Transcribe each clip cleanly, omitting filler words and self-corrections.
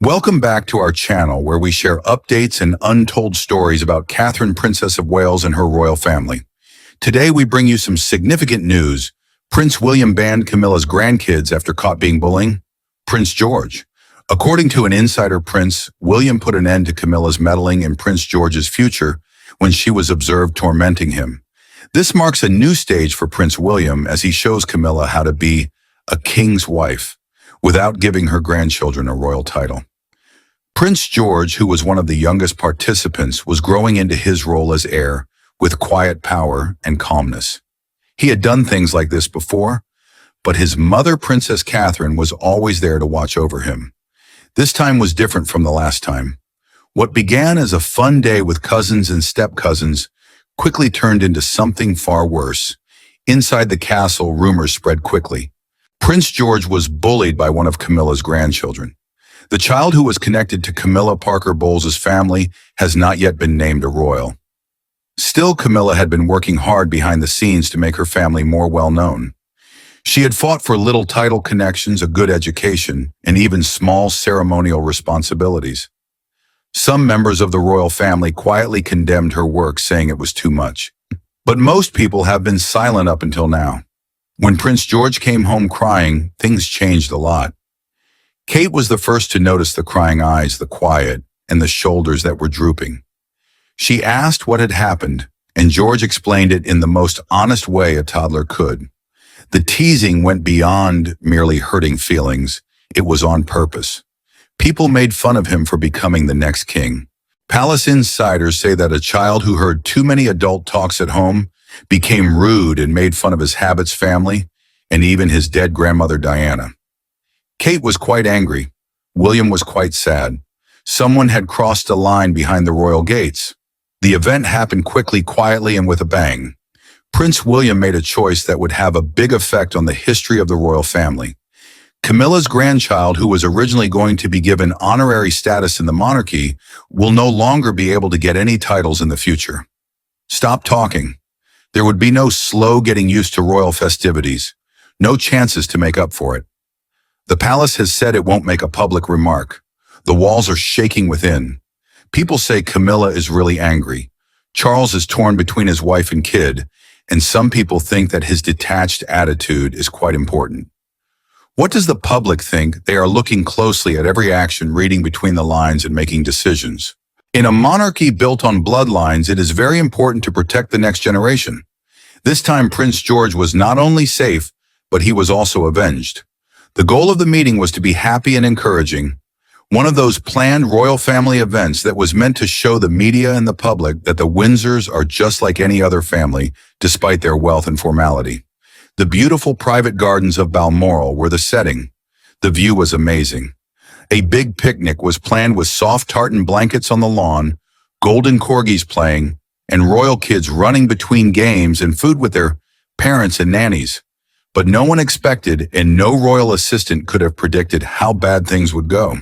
Welcome back to our channel where we share updates and untold stories about Catherine, Princess of Wales and her royal family. Today we bring you some significant news. Prince William banned Camilla's grandkids after caught being bullying. Prince George. According to an insider, Prince William put an end to Camilla's meddling in Prince George's future when she was observed tormenting him. This marks a new stage for Prince William as he shows Camilla how to be a king's wife without giving her grandchildren a royal title. Prince George, who was one of the youngest participants, was growing into his role as heir with quiet power and calmness. He had done things like this before, but his mother, Princess Catherine, was always there to watch over him. This time was different from the last time. What began as a fun day with cousins and step-cousins quickly turned into something far worse. Inside the castle, rumors spread quickly. Prince George was bullied by one of Camilla's grandchildren. The child who was connected to Camilla Parker Bowles's family has not yet been named a royal. Still, Camilla had been working hard behind the scenes to make her family more well-known. She had fought for little title connections, a good education, and even small ceremonial responsibilities. Some members of the royal family quietly condemned her work, saying it was too much. But most people have been silent up until now. When Prince George came home crying, things changed a lot. Kate was the first to notice the crying eyes, the quiet, and the shoulders that were drooping. She asked what had happened, and George explained it in the most honest way a toddler could. The teasing went beyond merely hurting feelings. It was on purpose. People made fun of him for becoming the next king. Palace insiders say that a child who heard too many adult talks at home became rude and made fun of his habits, family, and even his dead grandmother Diana. Kate was quite angry. William was quite sad. Someone had crossed a line behind the royal gates. The event happened quickly, quietly, and with a bang. Prince William made a choice that would have a big effect on the history of the royal family. Camilla's grandchild, who was originally going to be given honorary status in the monarchy, will no longer be able to get any titles in the future. Stop talking. There would be no slow getting used to royal festivities, no chances to make up for it. The palace has said it won't make a public remark. The walls are shaking within. People say Camilla is really angry. Charles is torn between his wife and kid, and some people think that his detached attitude is quite important. What does the public think? They are looking closely at every action, reading between the lines and making decisions. In a monarchy built on bloodlines, it is very important to protect the next generation. This time, Prince George was not only safe, but he was also avenged. The goal of the meeting was to be happy and encouraging, one of those planned royal family events that was meant to show the media and the public that the Windsors are just like any other family, despite their wealth and formality. The beautiful private gardens of Balmoral were the setting. The view was amazing. A big picnic was planned with soft tartan blankets on the lawn, golden corgis playing, and royal kids running between games and food with their parents and nannies. But no one expected, and no royal assistant could have predicted how bad things would go.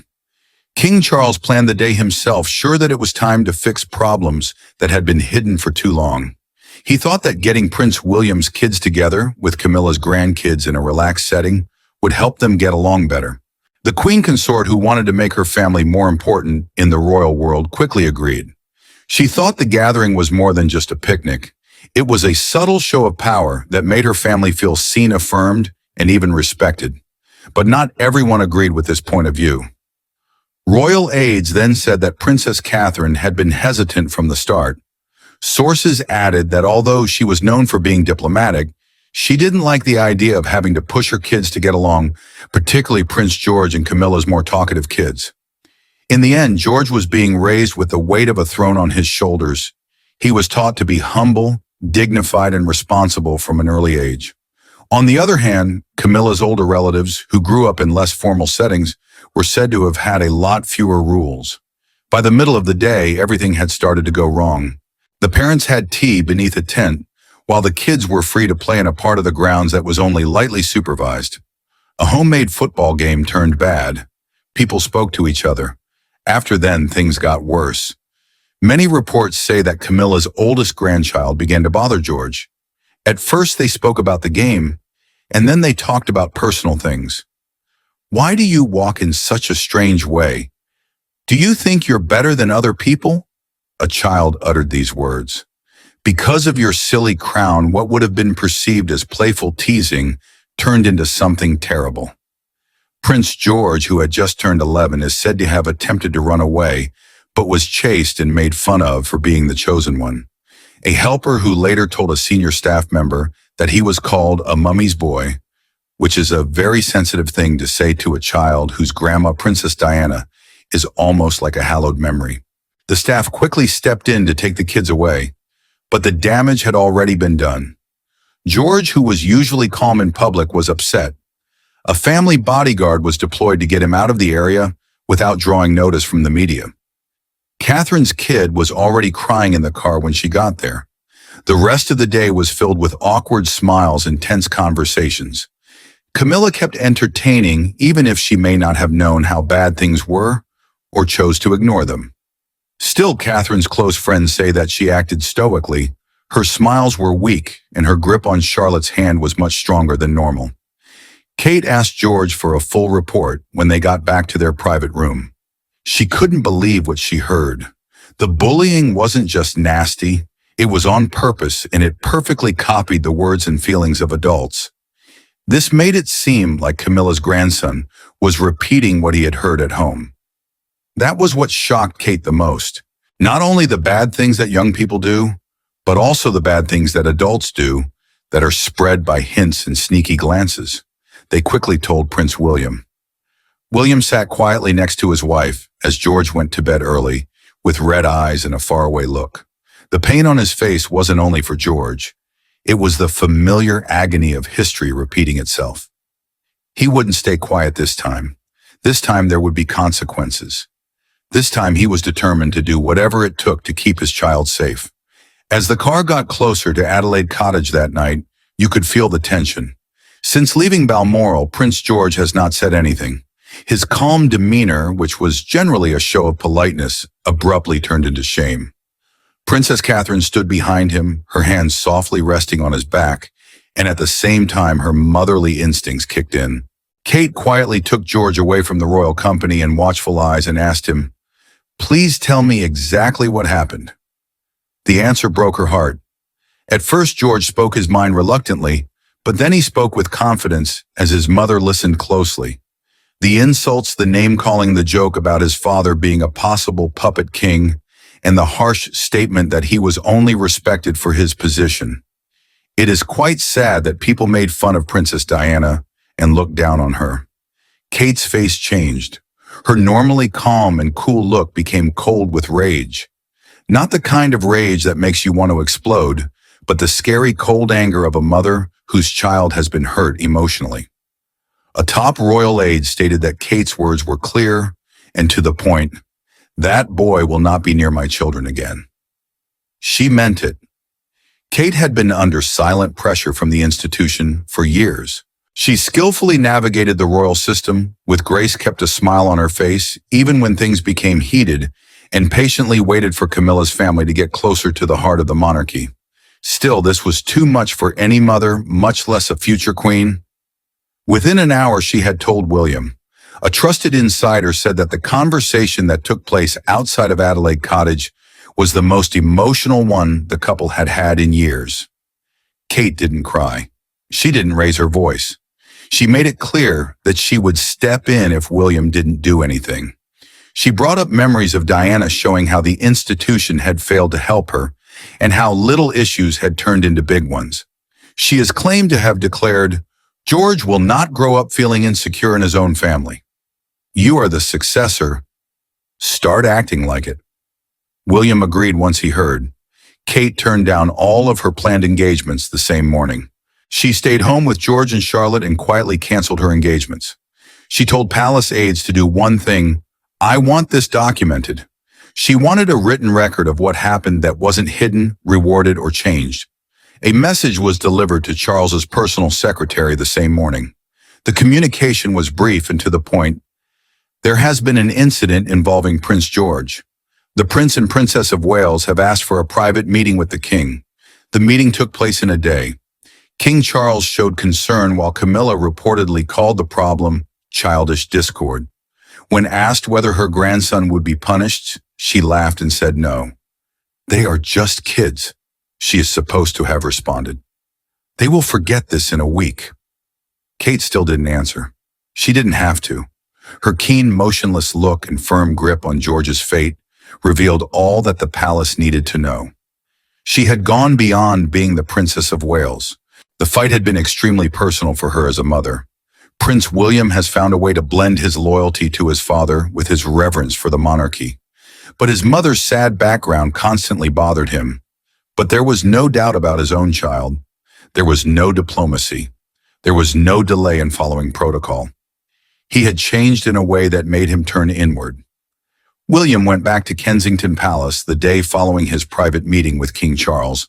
King Charles planned the day himself, sure that it was time to fix problems that had been hidden for too long. He thought that getting Prince William's kids together with Camilla's grandkids in a relaxed setting would help them get along better. The queen consort, who wanted to make her family more important in the royal world, quickly agreed. She thought the gathering was more than just a picnic. It was a subtle show of power that made her family feel seen, affirmed, and even respected. But not everyone agreed with this point of view. Royal aides then said that Princess Catherine had been hesitant from the start. Sources added that although she was known for being diplomatic, she didn't like the idea of having to push her kids to get along, particularly Prince George and Camilla's more talkative kids. In the end, George was being raised with the weight of a throne on his shoulders. He was taught to be humble, dignified, and responsible from an early age. On the other hand, Camilla's older relatives, who grew up in less formal settings, were said to have had a lot fewer rules. By the middle of the day, everything had started to go wrong. The parents had tea beneath a tent, while the kids were free to play in a part of the grounds that was only lightly supervised. A homemade football game turned bad. People spoke to each other. After then, things got worse. Many reports say that Camilla's oldest grandchild began to bother George. At first, they spoke about the game, and then they talked about personal things. "Why do you walk in such a strange way?" "Do you think you're better than other people?" A child uttered these words. "Because of your silly crown, what would have been perceived as playful teasing turned into something terrible." Prince George, who had just turned 11, is said to have attempted to run away, but was chased and made fun of for being the chosen one. A helper who later told a senior staff member that he was called a mummy's boy, which is a very sensitive thing to say to a child whose grandma, Princess Diana, is almost like a hallowed memory. The staff quickly stepped in to take the kids away, but the damage had already been done. George, who was usually calm in public, was upset. A family bodyguard was deployed to get him out of the area without drawing notice from the media. Catherine's kid was already crying in the car when she got there. The rest of the day was filled with awkward smiles and tense conversations. Camilla kept entertaining even if she may not have known how bad things were or chose to ignore them. Still, Catherine's close friends say that she acted stoically. Her smiles were weak, and her grip on Charlotte's hand was much stronger than normal. Kate asked George for a full report when they got back to their private room. She couldn't believe what she heard. The bullying wasn't just nasty, it was on purpose, and it perfectly copied the words and feelings of adults. This made it seem like Camilla's grandson was repeating what he had heard at home. That was what shocked Kate the most. Not only the bad things that young people do, but also the bad things that adults do that are spread by hints and sneaky glances. They quickly told Prince William. William sat quietly next to his wife as George went to bed early, with red eyes and a faraway look. The pain on his face wasn't only for George. It was the familiar agony of history repeating itself. He wouldn't stay quiet this time. This time there would be consequences. This time he was determined to do whatever it took to keep his child safe. As the car got closer to Adelaide Cottage that night, you could feel the tension. Since leaving Balmoral, Prince George has not said anything. His calm demeanor, which was generally a show of politeness, abruptly turned into shame. Princess Catherine stood behind him, her hands softly resting on his back, and at the same time her motherly instincts kicked in. Kate quietly took George away from the royal company in watchful eyes and asked him, "Please tell me exactly what happened." The answer broke her heart. At first, George spoke his mind reluctantly, but then he spoke with confidence as his mother listened closely. The insults, the name-calling, the joke about his father being a possible puppet king, and the harsh statement that he was only respected for his position. It is quite sad that people made fun of Princess Diana and looked down on her. Kate's face changed. Her normally calm and cool look became cold with rage. Not the kind of rage that makes you want to explode, but the scary cold anger of a mother whose child has been hurt emotionally. A top royal aide stated that Kate's words were clear and to the point. "That boy will not be near my children again." She meant it. Kate had been under silent pressure from the institution for years. She skillfully navigated the royal system, with grace kept a smile on her face, even when things became heated, and patiently waited for Camilla's family to get closer to the heart of the monarchy. Still, this was too much for any mother, much less a future queen. Within an hour, she had told William. A trusted insider said that the conversation that took place outside of Adelaide Cottage was the most emotional one the couple had had in years. Kate didn't cry. She didn't raise her voice. She made it clear that she would step in if William didn't do anything. She brought up memories of Diana showing how the institution had failed to help her and how little issues had turned into big ones. She is claimed to have declared, "George will not grow up feeling insecure in his own family. You are the successor. Start acting like it." William agreed once he heard. Kate turned down all of her planned engagements the same morning. She stayed home with George and Charlotte and quietly canceled her engagements. She told palace aides to do one thing: "I want this documented." She wanted a written record of what happened that wasn't hidden, rewarded, or changed. A message was delivered to Charles's personal secretary the same morning. The communication was brief and to the point. "There has been an incident involving Prince George. The Prince and Princess of Wales have asked for a private meeting with the King. The meeting took place in a day. King Charles showed concern while Camilla reportedly called the problem childish discord. When asked whether her grandson would be punished, she laughed and said no. "They are just kids," she is supposed to have responded. "They will forget this in a week." Kate still didn't answer. She didn't have to. Her keen, motionless look and firm grip on George's fate revealed all that the palace needed to know. She had gone beyond being the Princess of Wales. The fight had been extremely personal for her as a mother. Prince William has found a way to blend his loyalty to his father with his reverence for the monarchy. But his mother's sad background constantly bothered him. But there was no doubt about his own child. There was no diplomacy. There was no delay in following protocol. He had changed in a way that made him turn inward. William went back to Kensington Palace the day following his private meeting with King Charles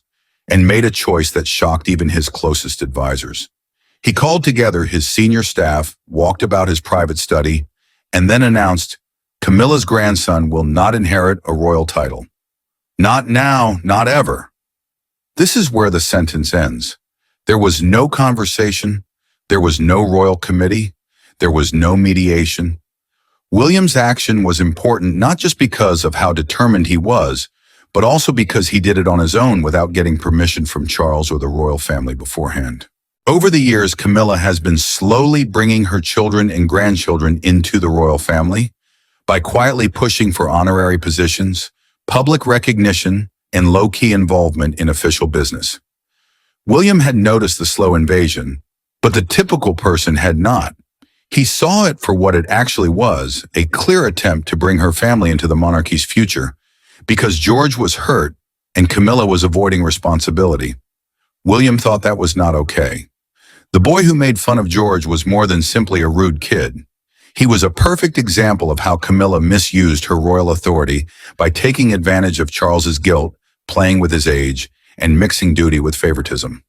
and made a choice that shocked even his closest advisors. He called together his senior staff, walked about his private study, and then announced, "Camilla's grandson will not inherit a royal title. Not now, not ever." This is where the sentence ends. There was no conversation. There was no royal committee. There was no mediation. William's action was important not just because of how determined he was, but also because he did it on his own without getting permission from Charles or the royal family beforehand. Over the years, Camilla has been slowly bringing her children and grandchildren into the royal family by quietly pushing for honorary positions, public recognition, and low-key involvement in official business. William had noticed the slow invasion, but the typical person had not. He saw it for what it actually was, a clear attempt to bring her family into the monarchy's future, because George was hurt and Camilla was avoiding responsibility. William thought that was not okay. The boy who made fun of George was more than simply a rude kid. He was a perfect example of how Camilla misused her royal authority by taking advantage of Charles's guilt, playing with his age, and mixing duty with favoritism.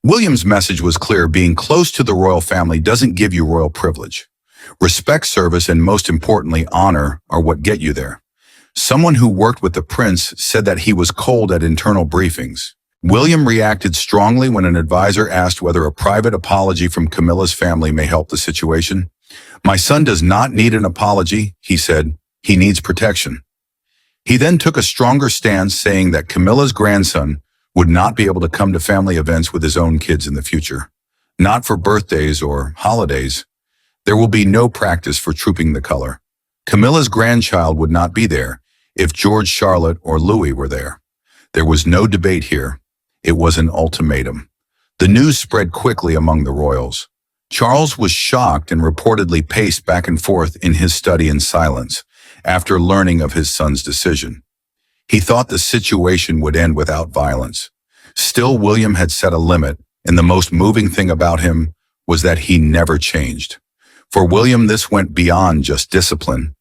William's message was clear: being close to the royal family doesn't give you royal privilege. Respect, service, and most importantly, honor are what get you there. Someone who worked with the prince said that he was cold at internal briefings. William reacted strongly when an advisor asked whether a private apology from Camilla's family may help the situation. "My son does not need an apology," he said. "He needs protection." He then took a stronger stance, saying that Camilla's grandson would not be able to come to family events with his own kids in the future. Not for birthdays or holidays. There will be no practice for trooping the color. Camilla's grandchild would not be there if George, Charlotte, or Louis were there. There was no debate here. It was an ultimatum. The news spread quickly among the royals. Charles was shocked and reportedly paced back and forth in his study in silence after learning of his son's decision. He thought the situation would end without violence. Still, William had set a limit, and the most moving thing about him was that he never changed. For William, this went beyond just discipline.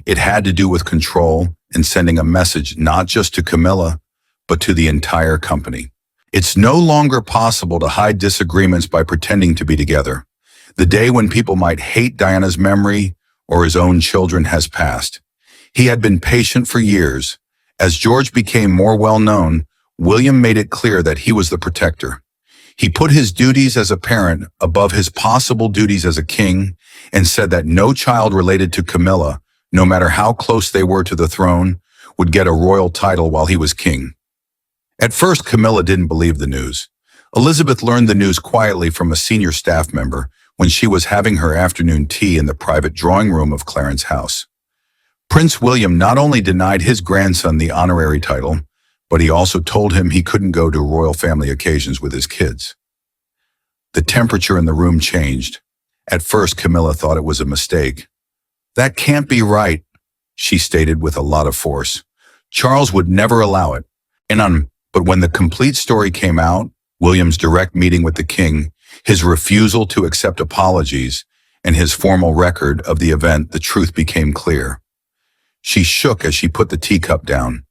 It had to do with control and sending a message not just to Camilla, but to the entire company. It's no longer possible to hide disagreements by pretending to be together. The day when people might hate Diana's memory or his own children has passed. He had been patient for years. As George became more well-known, William made it clear that he was the protector. He put his duties as a parent above his possible duties as a king and said that no child related to Camilla, no matter how close they were to the throne, would get a royal title while he was king. At first, Camilla didn't believe the news. Elizabeth learned the news quietly from a senior staff member when she was having her afternoon tea in the private drawing room of Clarence House. Prince William not only denied his grandson the honorary title, but he also told him he couldn't go to royal family occasions with his kids. The temperature in the room changed. At first, Camilla thought it was a mistake. "That can't be right," she stated with a lot of force. "Charles would never allow it." But when the complete story came out, William's direct meeting with the king, his refusal to accept apologies, and his formal record of the event, the truth became clear. She shook as she put the teacup down.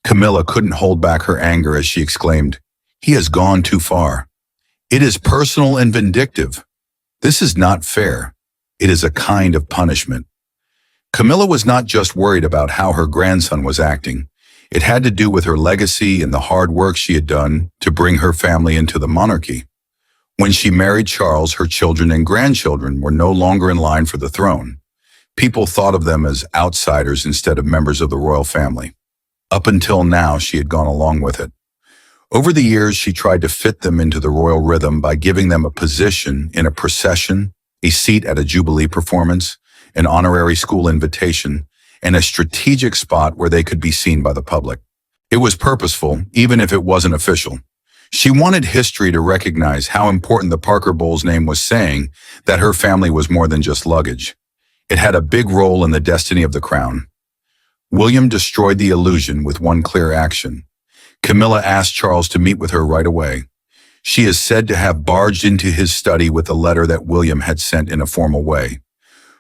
Camilla couldn't hold back her anger as she exclaimed, "He has gone too far. It is personal and vindictive. This is not fair. It is a kind of punishment." Camilla was not just worried about how her grandson was acting. It had to do with her legacy and the hard work she had done to bring her family into the monarchy. When she married Charles, her children and grandchildren were no longer in line for the throne. People thought of them as outsiders instead of members of the royal family. Up until now, she had gone along with it. Over the years, she tried to fit them into the royal rhythm by giving them a position in a procession, a seat at a jubilee performance, an honorary school invitation, and a strategic spot where they could be seen by the public. It was purposeful, even if it wasn't official. She wanted history to recognize how important the Parker Bowles name was, saying that her family was more than just luggage. It had a big role in the destiny of the crown. William destroyed the illusion with one clear action. Camilla asked Charles to meet with her right away. She is said to have barged into his study with a letter that William had sent in a formal way.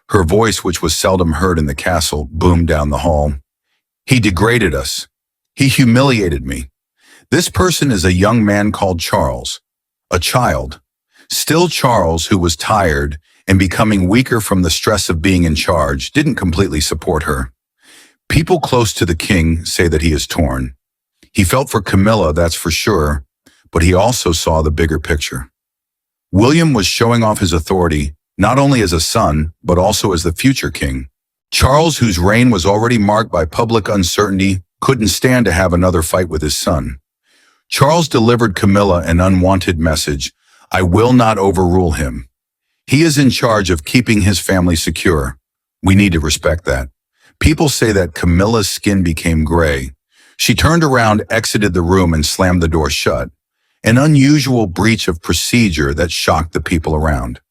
Her voice, which was seldom heard in the castle, boomed down the hall. "He degraded us. He humiliated me. This person is a young man called Charles, a child. Still Charles, who was tired and becoming weaker from the stress of being in charge, didn't completely support her. People close to the king say that he is torn. He felt for Camilla, that's for sure, but he also saw the bigger picture. William was showing off his authority, not only as a son, but also as the future king. Charles, whose reign was already marked by public uncertainty, couldn't stand to have another fight with his son. Charles delivered Camilla an unwanted message: "I will not overrule him. He is in charge of keeping his family secure. We need to respect that." People say that Camilla's skin became gray. She turned around, exited the room, and slammed the door shut. An unusual breach of procedure that shocked the people around.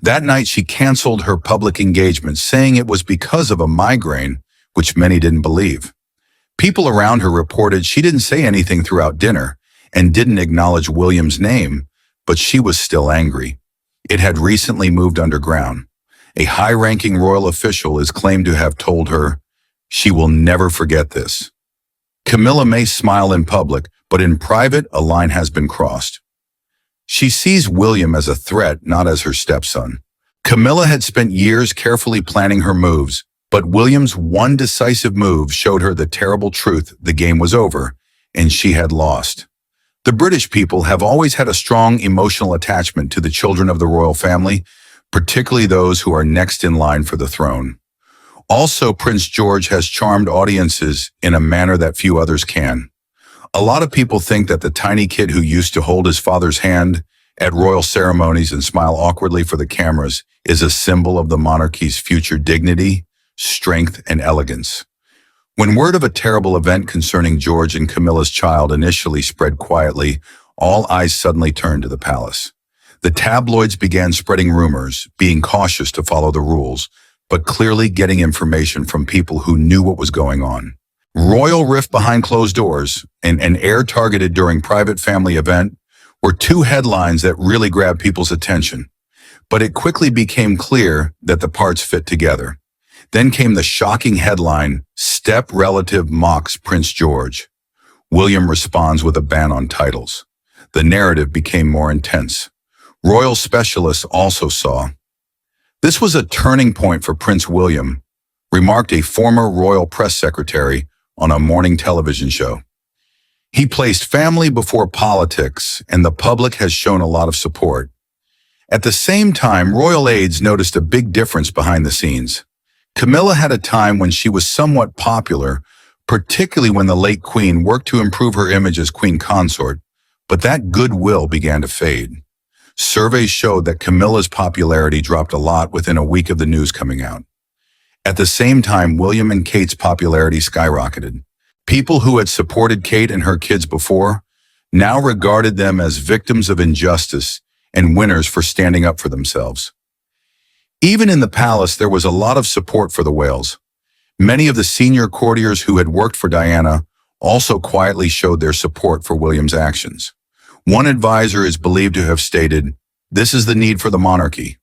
That night, she canceled her public engagement, saying it was because of a migraine, which many didn't believe. People around her reported she didn't say anything throughout dinner and didn't acknowledge William's name, but she was still angry. It had recently moved underground. A high-ranking royal official is claimed to have told her, "She will never forget this." Camilla may smile in public, but in private, a line has been crossed. She sees William as a threat, not as her stepson. Camilla had spent years carefully planning her moves, but William's one decisive move showed her the terrible truth: the game was over, and she had lost. The British people have always had a strong emotional attachment to the children of the royal family, particularly those who are next in line for the throne. Also, Prince George has charmed audiences in a manner that few others can. A lot of people think that the tiny kid who used to hold his father's hand at royal ceremonies and smile awkwardly for the cameras is a symbol of the monarchy's future dignity, strength, and elegance. When word of a terrible event concerning George and Camilla's child initially spread quietly, all eyes suddenly turned to the palace. The tabloids began spreading rumors, being cautious to follow the rules, but clearly getting information from people who knew what was going on. Royal rift behind closed doors and an heir targeted during private family event were two headlines that really grabbed people's attention. But it quickly became clear that the parts fit together. Then came the shocking headline, "Step Relative Mocks Prince George." William responds with a ban on titles. The narrative became more intense. Royal specialists also saw. "This was a turning point for Prince William," remarked a former royal press secretary on a morning television show. "He placed family before politics, and the public has shown a lot of support." At the same time, royal aides noticed a big difference behind the scenes. Camilla had a time when she was somewhat popular, particularly when the late queen worked to improve her image as queen consort, but that goodwill began to fade. Surveys showed that Camilla's popularity dropped a lot within a week of the news coming out. At the same time, William and Kate's popularity skyrocketed. People who had supported Kate and her kids before now regarded them as victims of injustice and winners for standing up for themselves. Even in the palace, there was a lot of support for the Wales. Many of the senior courtiers who had worked for Diana also quietly showed their support for William's actions. One advisor is believed to have stated, "This is the need for the monarchy.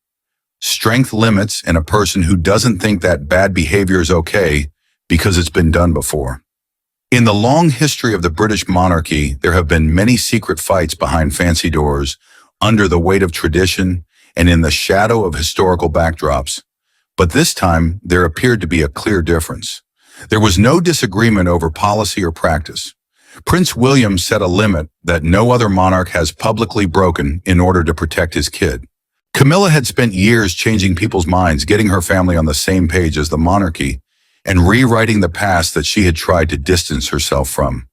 Strength limits, and a person who doesn't think that bad behavior is okay because it's been done before." In the long history of the British monarchy, there have been many secret fights behind fancy doors, under the weight of tradition, and in the shadow of historical backdrops. But this time, there appeared to be a clear difference. There was no disagreement over policy or practice. Prince William set a limit that no other monarch has publicly broken in order to protect his kid. Camilla had spent years changing people's minds, getting her family on the same page as the monarchy, and rewriting the past that she had tried to distance herself from.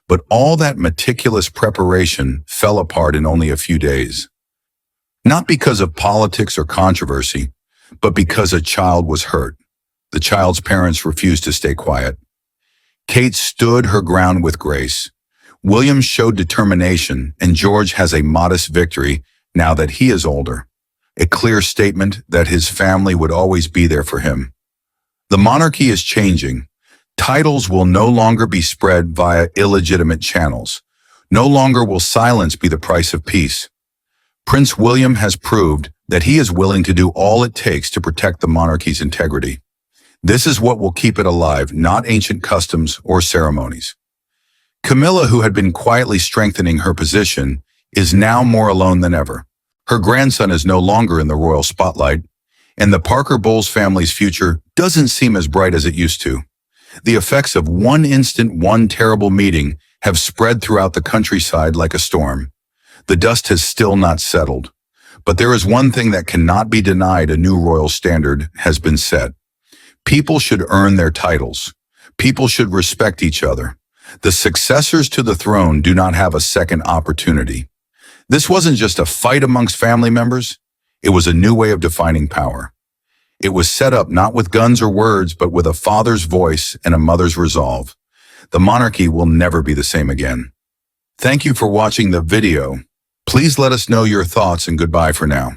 But all that meticulous preparation fell apart in only a few days. Not because of politics or controversy, but because a child was hurt. The child's parents refused to stay quiet. Kate stood her ground with grace. William showed determination, and George has a modest victory now that he is older. A clear statement that his family would always be there for him. The monarchy is changing. Titles will no longer be spread via illegitimate channels. No longer will silence be the price of peace. Prince William has proved that he is willing to do all it takes to protect the monarchy's integrity. This is what will keep it alive, not ancient customs or ceremonies. Camilla, who had been quietly strengthening her position, is now more alone than ever. Her grandson is no longer in the royal spotlight, and the Parker Bowles family's future doesn't seem as bright as it used to. The effects of one terrible meeting have spread throughout the countryside like a storm. The dust has still not settled. But there is one thing that cannot be denied: a new royal standard has been set. People should earn their titles. People should respect each other. The successors to the throne do not have a second opportunity. This wasn't just a fight amongst family members. It was a new way of defining power. It was set up not with guns or words, but with a father's voice and a mother's resolve. The monarchy will never be the same again. Thank you for watching the video. Please let us know your thoughts, and goodbye for now.